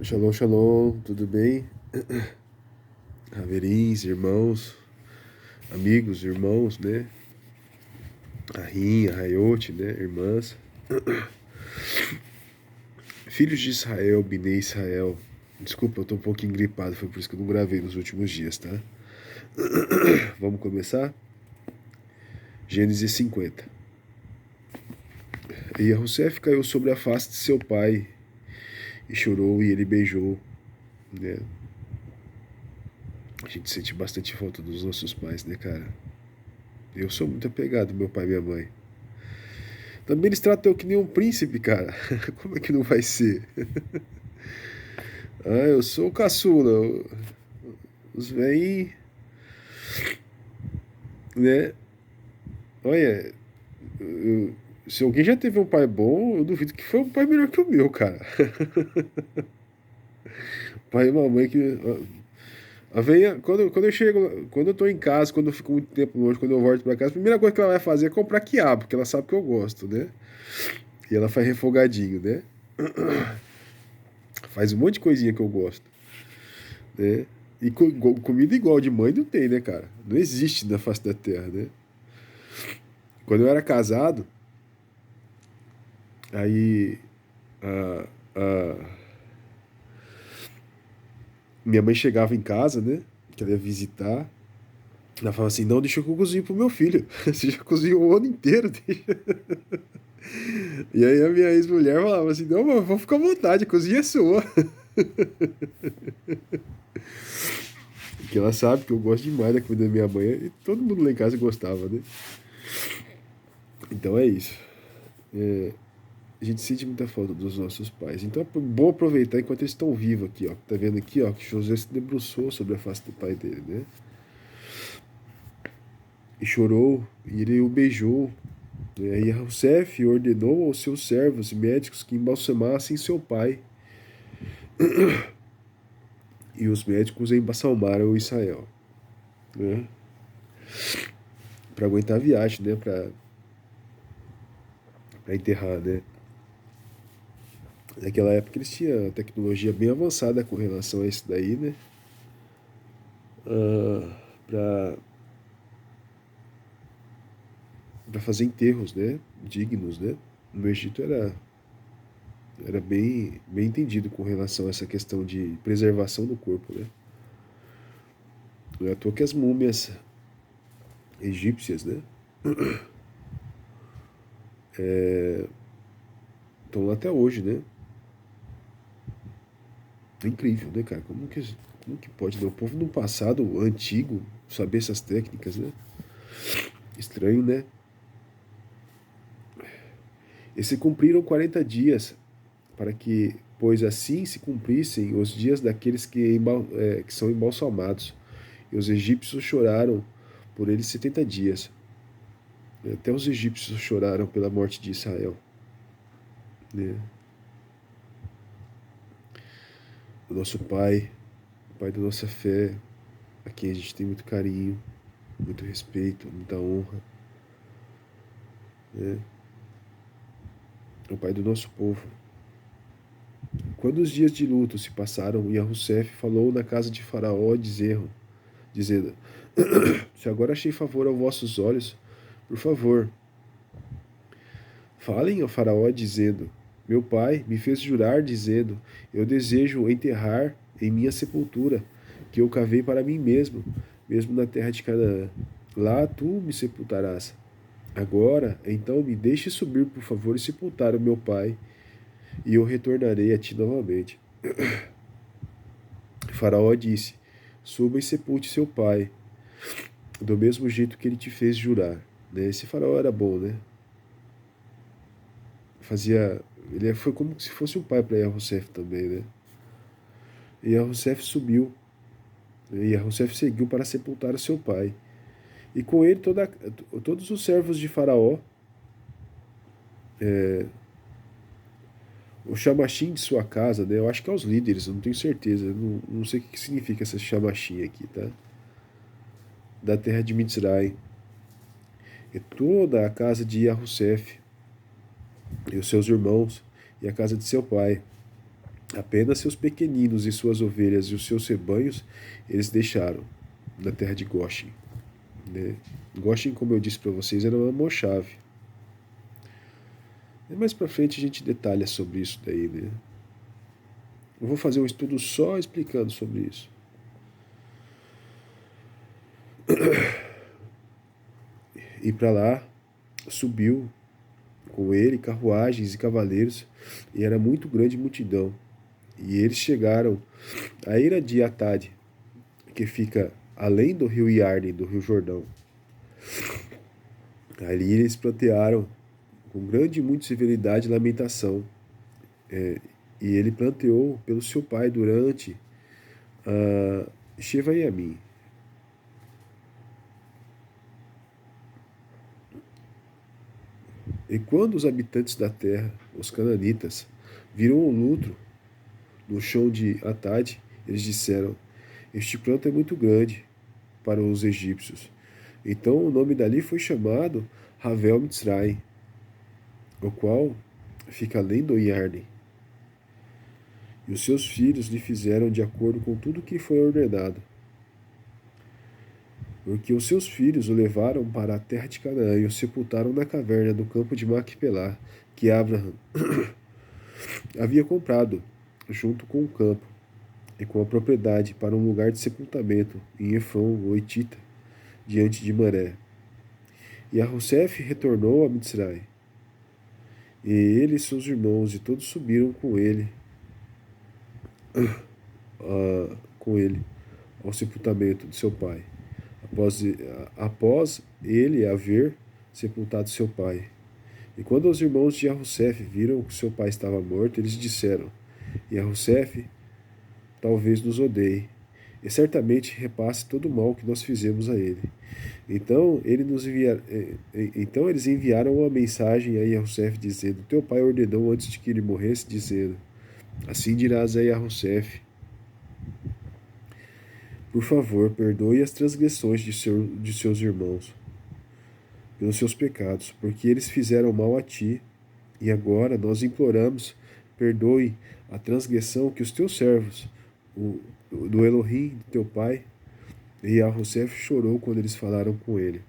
Shalom, shalom, tudo bem? Haverins, irmãos, amigos, irmãos, né? Ahim, Arraiote, né? Irmãs. Filhos de Israel, Binei Israel. Desculpa, eu tô um pouquinho gripado, foi por isso que eu não gravei nos últimos dias, tá? Vamos começar? Gênesis 50. E Yahusef caiu sobre a face de seu pai e chorou e ele beijou, né? A gente sente bastante falta dos nossos pais, né, cara? Eu sou muito apegado ao meu pai e minha mãe. Também eles tratam eu que nem um príncipe, cara. Como é que não vai ser? Ah, eu sou o caçula. Os vem, né? Olha, se alguém já teve um pai bom, eu duvido que foi um pai melhor que o meu, cara. Pai e mamãe que. A venha, quando eu chego, quando eu tô em casa, quando eu fico muito tempo longe, quando eu volto pra casa, a primeira coisa que ela vai fazer é comprar quiabo, porque ela sabe que eu gosto, né? E ela faz refogadinho, né? Faz um monte de coisinha que eu gosto, né? E comida igual de mãe não tem, né, cara? Não existe na face da terra, né? Quando eu era casado, aí a, a minha mãe chegava em casa, né? Que ela ia visitar. Ela falava assim: não, deixa que eu cozinho pro meu filho. Você já cozinhou o ano inteiro, deixa. E aí a minha ex-mulher falava assim: não, mas vou ficar à vontade, a cozinha é sua. Porque ela sabe que eu gosto demais da comida da minha mãe e todo mundo lá em casa gostava, né? Então é isso. A gente sente muita falta dos nossos pais. Então é bom aproveitar enquanto eles estão vivos aqui, ó. Tá vendo aqui, ó, que José se debruçou sobre a face do pai dele, né? E chorou, e ele o beijou. E Yosef ordenou aos seus servos e médicos que embalsamassem seu pai. E os médicos embalsamaram Israel, né? Para aguentar a viagem, né? Para enterrar, né? Naquela época eles tinham tecnologia bem avançada com relação a isso daí, né? Para fazer enterros, né? Dignos, né? No Egito era bem entendido com relação a essa questão de preservação do corpo, né? Não é à toa que as múmias egípcias, né? Estão lá até hoje, né? É incrível, né, cara? Como que pode, né? O povo no passado antigo saber essas técnicas, né? Estranho, né? E se cumpriram 40 dias para que, pois assim se cumprissem os dias daqueles que são embalsamados. E os egípcios choraram por eles 70 dias. Até os egípcios choraram pela morte de Israel, né? O nosso pai, o pai da nossa fé, a quem a gente tem muito carinho, muito respeito, muita honra, né? É o pai do nosso povo. Quando os dias de luto se passaram, Yahusef falou na casa de Faraó, dizendo: se agora achei favor aos vossos olhos, por favor, falem ao Faraó, dizendo: meu pai me fez jurar, dizendo: eu desejo enterrar em minha sepultura, que eu cavei para mim mesmo, mesmo na terra de Canaã. Lá tu me sepultarás. Agora, então, me deixe subir, por favor, e sepultar o meu pai, e eu retornarei a ti novamente. Faraó disse: suba e sepulte seu pai, do mesmo jeito que ele te fez jurar. Né? Esse faraó era bom, né? Fazia. Ele foi como se fosse um pai para Yahusef também, né? E Yahusef subiu. E Yahusef seguiu para sepultar o seu pai. E com ele todos os servos de Faraó, o chamachim de sua casa, né? Eu acho que é os líderes, eu não tenho certeza. Eu não sei o que significa essa chamachim aqui, tá? Da terra de Mitzray. E toda a casa de Yahusef, e os seus irmãos, e a casa de seu pai, Apenas seus pequeninos e suas ovelhas e os seus rebanhos eles deixaram na terra de Goshen, né? Goshen, como eu disse para vocês, era uma mochave. E mais para frente a gente detalha sobre isso daí, né? Eu vou fazer um estudo só explicando sobre isso. E para lá subiu com ele carruagens e cavaleiros, e era muito grande multidão. E eles chegaram à Eira de Atad, que fica além do rio Iarden, do rio Jordão. Ali eles plantearam com grande e muita severidade e lamentação. E ele planteou pelo seu pai durante Sheva e Yamin. E quando os habitantes da terra, os cananitas, viram o luto no chão de Atad, eles disseram: Este pranto é muito grande para os egípcios. Então o nome dali foi chamado Havel Mitzrai, o qual fica além do Iarden. E os seus filhos lhe fizeram de acordo com tudo que foi ordenado. Porque os seus filhos o levaram para a terra de Canaã e o sepultaram na caverna do campo de Macpelá, que Abraham havia comprado, junto com o campo e com a propriedade, para um lugar de sepultamento em Efron, o Hitita, diante de Maré. E Arosef retornou a Mitzrai. E ele e seus irmãos e todos subiram com ele ao sepultamento de seu pai, após ele haver sepultado seu pai. E quando os irmãos de Arosef viram que seu pai estava morto, eles disseram: E Arosef talvez nos odeie, e certamente repasse todo o mal que nós fizemos a ele. Então eles enviaram uma mensagem a Yahusef dizendo: Teu pai ordenou antes de que ele morresse, dizendo: Assim dirás a Yahusef: Por favor, perdoe as transgressões de seus irmãos, pelos seus pecados, porque eles fizeram mal a ti, e agora nós imploramos: perdoe a transgressão que os teus servos, do Elohim de teu pai. E Yahusef chorou quando eles falaram com ele.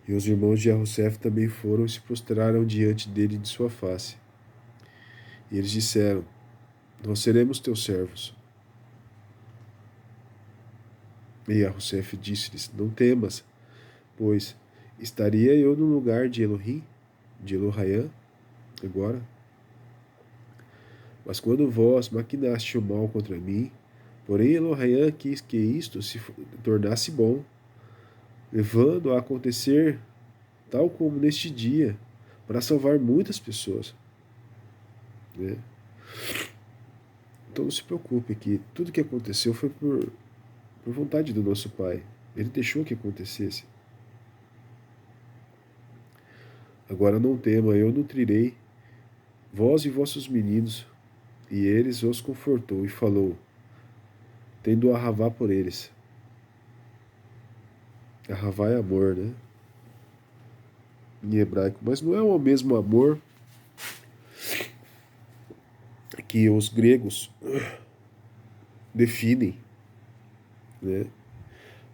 E os irmãos de Yahusef também foram e se prostraram diante dele de sua face. E eles disseram: Nós seremos teus servos. E Yahusef disse-lhes: Não temas, pois estaria eu no lugar de Elohim, de Elohaiã, agora? Mas quando vós maquinaste o mal contra mim, porém Elohaiã quis que isto se tornasse bom, levando a acontecer tal como neste dia, para salvar muitas pessoas. Né? Então não se preocupe que tudo que aconteceu foi por vontade do nosso Pai. Ele deixou que acontecesse. Agora não tema, eu nutrirei vós e vossos meninos. E eles os confortou e falou, tendo Ahavá por eles. Ahavá é amor, né? Em hebraico. Mas não é o mesmo amor que os gregos definem, né?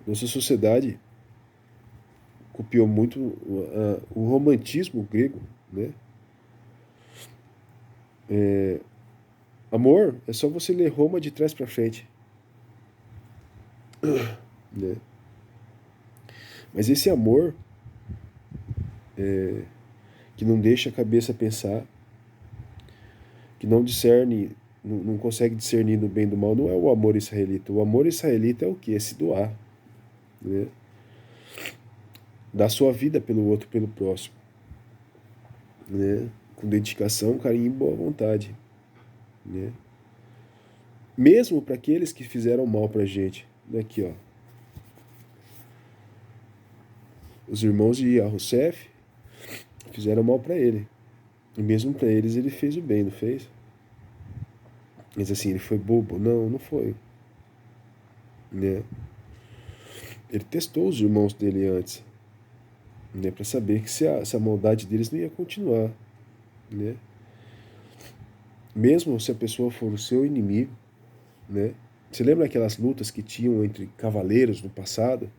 Nossa sociedade copiou muito o romantismo grego, né? Amor é só você ler Roma de trás para frente, né? Mas esse amor que não deixa a cabeça pensar, que não discerne, não consegue discernir do bem e do mal, não é o amor israelita. O amor israelita é o quê? É se doar, né? Dar sua vida pelo outro, pelo próximo, né? Com dedicação, carinho e boa vontade, né? Mesmo para aqueles que fizeram mal pra gente. Aqui, ó. Os irmãos de Yahusef fizeram mal para ele. E mesmo para eles ele fez o bem, não fez? Mas assim, ele foi bobo? Não, não foi. Né? Ele testou os irmãos dele antes, né, para saber que se a maldade deles não ia continuar, né? mesmo se a pessoa for o seu inimigo, né? Você lembra aquelas lutas que tinham entre cavaleiros no passado?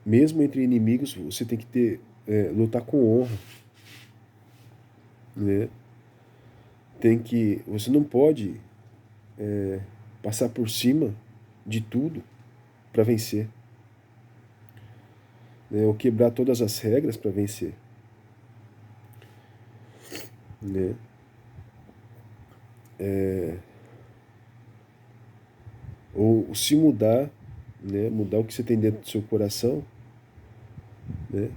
Mesmo entre inimigos, você tem que lutar com honra, né? Você não pode passar por cima de tudo para vencer, né? Ou quebrar todas as regras para vencer, né? Ou se mudar, né? Mudar o que você tem dentro do seu coração, né?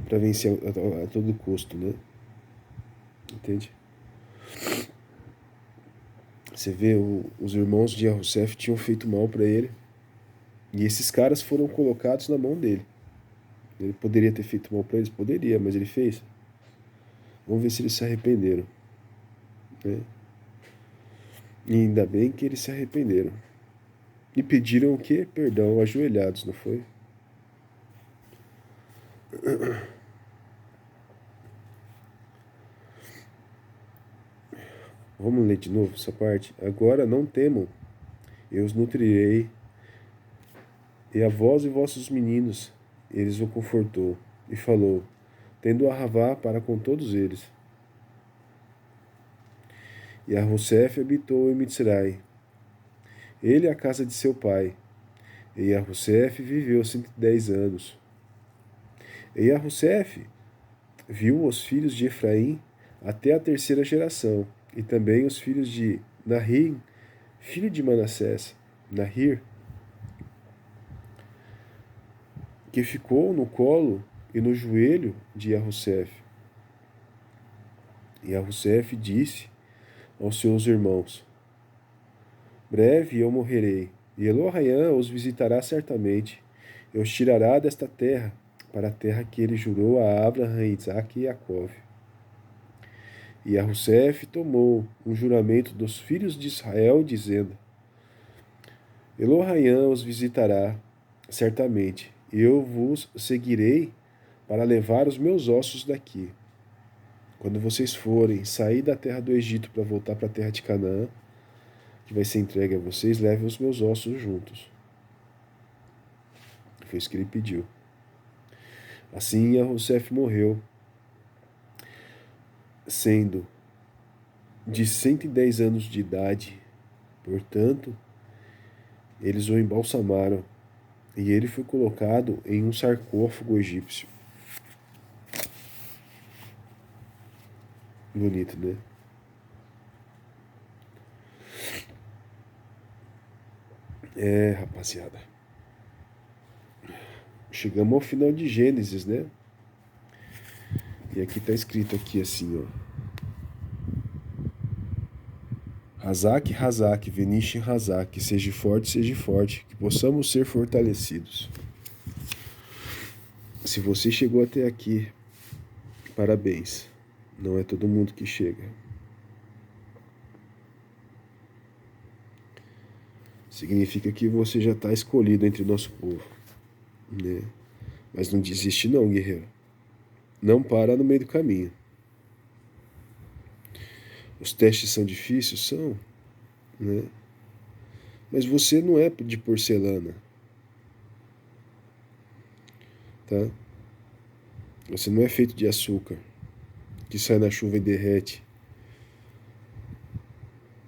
Para vencer a todo custo, né? Entende? Você vê, os irmãos de Yahusef tinham feito mal para ele, e esses caras foram colocados na mão dele. Ele poderia ter feito mal para eles? Poderia, mas ele fez. Vamos ver se eles se arrependeram, né? E ainda bem que eles se arrependeram. E pediram o quê? Perdão, ajoelhados, não foi? Vamos ler de novo essa parte? Agora não temam, eu os nutrirei, e a vós e vossos meninos, eles o confortou, e falou, tendo a Ravá para com todos eles. E a Rosef habitou em Mitzrai, ele e a casa de seu pai. E a Rosef viveu 110 anos. E a Rosef viu os filhos de Efraim até a terceira geração, e também os filhos de Nahir, filho de Manassés, Nahir, que ficou no colo e no joelho de Yahusef. E Yahusef disse aos seus irmãos, breve eu morrerei, e Elohayã os visitará certamente, e os tirará desta terra, para a terra que ele jurou a Abraham, Isaac e Jacó. E Yahusef tomou um juramento dos filhos de Israel, dizendo, Elohayã os visitará certamente, e eu vos seguirei para levar os meus ossos daqui. Quando vocês forem sair da terra do Egito para voltar para a terra de Canaã, que vai ser entregue a vocês, levem os meus ossos juntos. Foi isso que ele pediu. Assim, Yahusef morreu, sendo de 110 anos de idade. Portanto, eles o embalsamaram, e ele foi colocado em um sarcófago egípcio. Bonito, né? Rapaziada. Chegamos ao final de Gênesis, né? E aqui tá escrito aqui assim, ó. Hazak, Hazak, Venish Hazak, seja forte, que possamos ser fortalecidos. Se você chegou até aqui, parabéns. Não é todo mundo que chega. Significa que você já está escolhido entre o nosso povo, né? Mas não desiste não, guerreiro. Não para no meio do caminho. Os testes são difíceis? São, né? Mas você não é de porcelana, tá? Você não é feito de açúcar, que sai na chuva e derrete.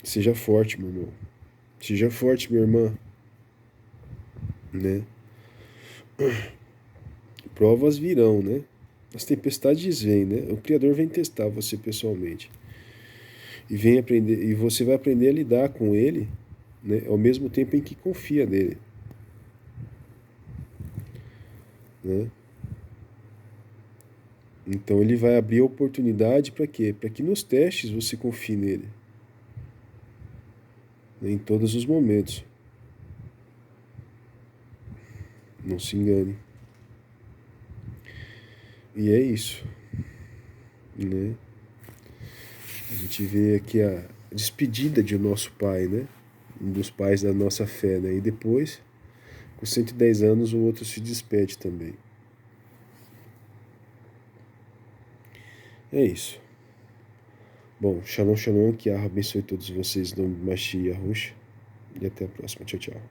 Seja forte, meu irmão. Seja forte, minha irmã, né? Provas virão, né? As tempestades vêm, né? O Criador vem testar você pessoalmente. E vem aprender, e você vai aprender a lidar com ele, né? Ao mesmo tempo em que confia nele, né? Então ele vai abrir a oportunidade para quê? Para que nos testes você confie nele, né? Em todos os momentos. Não se engane. E é isso, né? A gente vê aqui a despedida de nosso pai, né? Um dos pais da nossa fé, né? E depois, com 110 anos, o outro se despede também. É isso. Bom, shalom, shalom, que a abençoe todos vocês no Mashiach Yahushua. E até a próxima. Tchau, tchau.